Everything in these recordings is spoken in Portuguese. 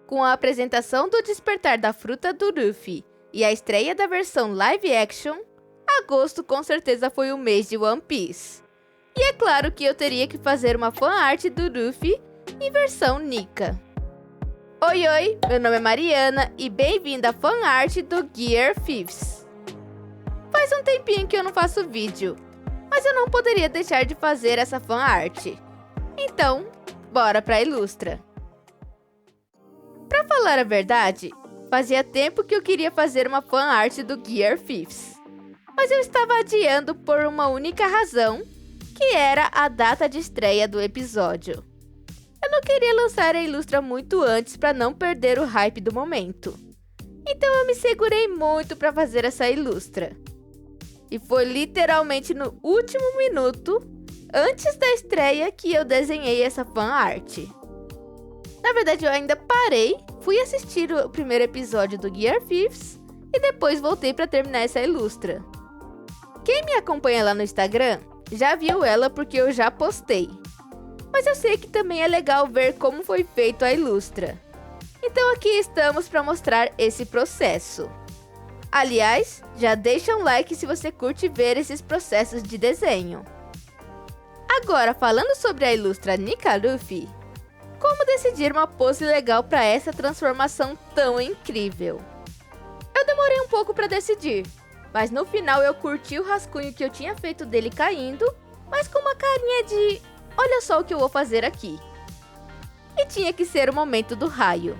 Com a apresentação do Despertar da Fruta do Luffy e a estreia da versão live action, agosto com certeza foi o mês de One Piece. E é claro que eu teria que fazer uma fanart do Luffy em versão Nika. Oi, meu nome é Mariana e bem-vinda à fanart do Gear 5th. Faz um tempinho que eu não faço vídeo, mas eu não poderia deixar de fazer essa fanart. Então, bora pra Ilustra. Pra falar a verdade, fazia tempo que eu queria fazer uma fanart do Gear 5th, mas eu estava adiando por uma única razão, que era a data de estreia do episódio. Eu não queria lançar a Ilustra muito antes para não perder o hype do momento. Então eu me segurei muito para fazer essa Ilustra. E foi literalmente no último minuto, antes da estreia, que eu desenhei essa fanart. Na verdade eu ainda parei, fui assistir o primeiro episódio do Gear 5th e depois voltei para terminar essa Ilustra. Quem me acompanha lá no Instagram já viu ela porque eu já postei. Mas eu sei que também é legal ver como foi feito a Ilustra. Então aqui estamos para mostrar esse processo. Aliás, já deixa um like se você curte ver esses processos de desenho. Agora, falando sobre a Ilustra Nika Luffy, como decidir uma pose legal para essa transformação tão incrível? Eu demorei um pouco para decidir, mas no final eu curti o rascunho que eu tinha feito dele caindo, mas com uma carinha de olha só o que eu vou fazer aqui. E tinha que ser o momento do raio.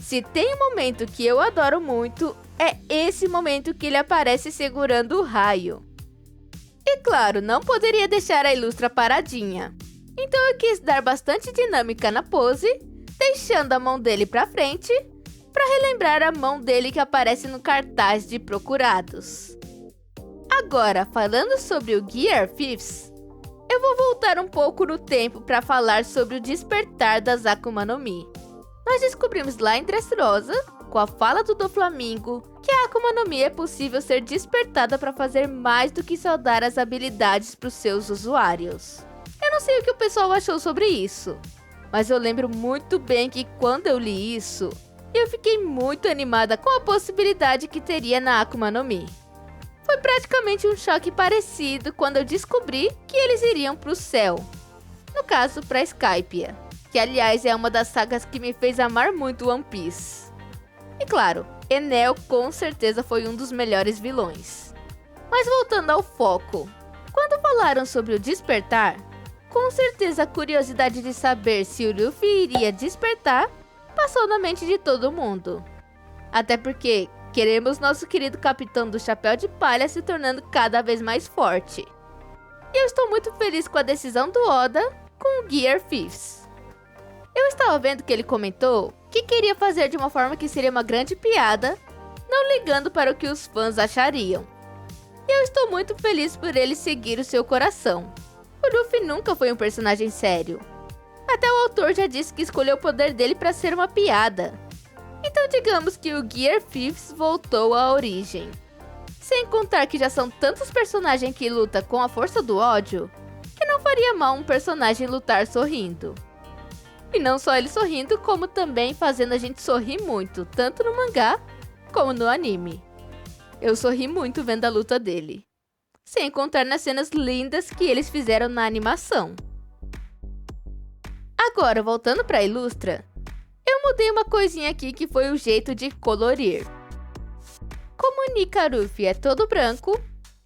Se tem um momento que eu adoro muito, é esse momento que ele aparece segurando o raio. E claro, não poderia deixar a Ilustra paradinha. Então eu quis dar bastante dinâmica na pose, deixando a mão dele pra frente, para relembrar a mão dele que aparece no cartaz de Procurados. Agora, falando sobre o Gear 5th, eu vou voltar um pouco no tempo para falar sobre o despertar das Akuma no Mi. Nós descobrimos lá em Dressrosa, com a fala do Doflamingo, que a Akuma no Mi é possível ser despertada para fazer mais do que só dar as habilidades para os seus usuários. Eu não sei o que o pessoal achou sobre isso, mas eu lembro muito bem que quando eu li isso, eu fiquei muito animada com a possibilidade que teria na Akuma no Mi. Foi praticamente um choque parecido quando eu descobri que eles iriam para o céu. No caso, para Skypiea, que aliás é uma das sagas que me fez amar muito One Piece. E claro, Enel com certeza foi um dos melhores vilões. Mas voltando ao foco, quando falaram sobre o despertar, com certeza a curiosidade de saber se o Luffy iria despertar passou na mente de todo mundo. Até porque queremos nosso querido capitão do Chapéu de Palha se tornando cada vez mais forte. E eu estou muito feliz com a decisão do Oda com o Gear 5th. Eu estava vendo que ele comentou que queria fazer de uma forma que seria uma grande piada, não ligando para o que os fãs achariam. E eu estou muito feliz por ele seguir o seu coração. O Luffy nunca foi um personagem sério. Até o autor já disse que escolheu o poder dele para ser uma piada. Então digamos que o Gear 5th voltou à origem. Sem contar que já são tantos personagens que lutam com a força do ódio, que não faria mal um personagem lutar sorrindo. E não só ele sorrindo, como também fazendo a gente sorrir muito, tanto no mangá como no anime. Eu sorri muito vendo a luta dele. Sem contar nas cenas lindas que eles fizeram na animação. Agora, voltando para a Ilustra, eu mudei uma coisinha aqui que foi o jeito de colorir. Como o Nika Luffy é todo branco,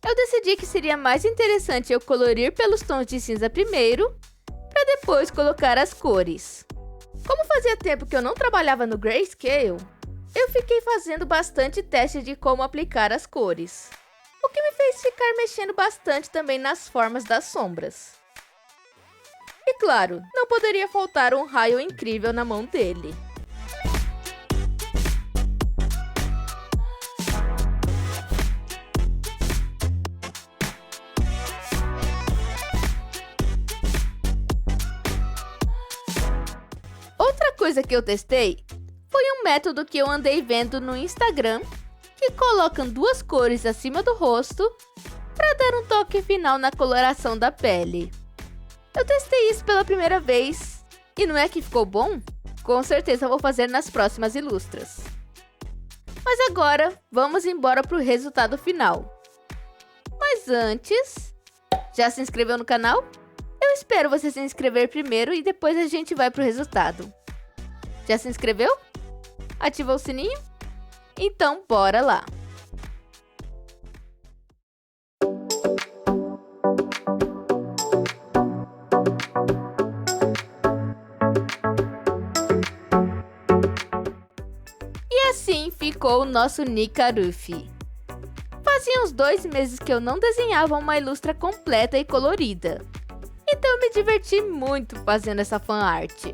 eu decidi que seria mais interessante eu colorir pelos tons de cinza primeiro, para depois colocar as cores. Como fazia tempo que eu não trabalhava no Grayscale, eu fiquei fazendo bastante teste de como aplicar as cores, o que me fez ficar mexendo bastante também nas formas das sombras. E claro, não poderia faltar um raio incrível na mão dele. Outra coisa que eu testei foi um método que eu andei vendo no Instagram, que colocam duas cores acima do rosto para dar um toque final na coloração da pele. Eu testei isso pela primeira vez e não é que ficou bom? Com certeza vou fazer nas próximas ilustras. Mas agora, vamos embora pro resultado final. Mas antes, já se inscreveu no canal? Eu espero você se inscrever primeiro e depois a gente vai pro resultado. Já se inscreveu? Ativou o sininho? Então, bora lá! E assim ficou o nosso Nika Ruffy. Fazia uns 2 meses que eu não desenhava uma ilustra completa e colorida. Então eu me diverti muito fazendo essa fanart.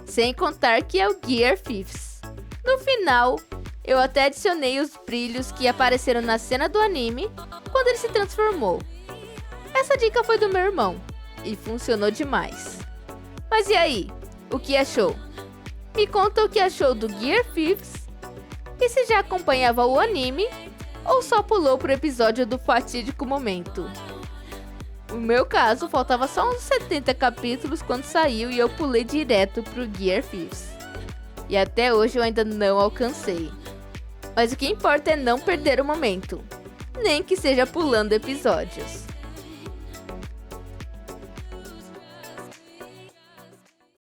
Sem contar que é o Gear 5th. No final, eu até adicionei os brilhos que apareceram na cena do anime quando ele se transformou. Essa dica foi do meu irmão e funcionou demais. Mas e aí, o que achou? Me conta o que achou do Gear 5th e se já acompanhava o anime ou só pulou pro episódio do fatídico momento. No meu caso, faltava só uns 70 capítulos quando saiu e eu pulei direto pro Gear 5th. E até hoje eu ainda não alcancei. Mas o que importa é não perder o momento, nem que seja pulando episódios.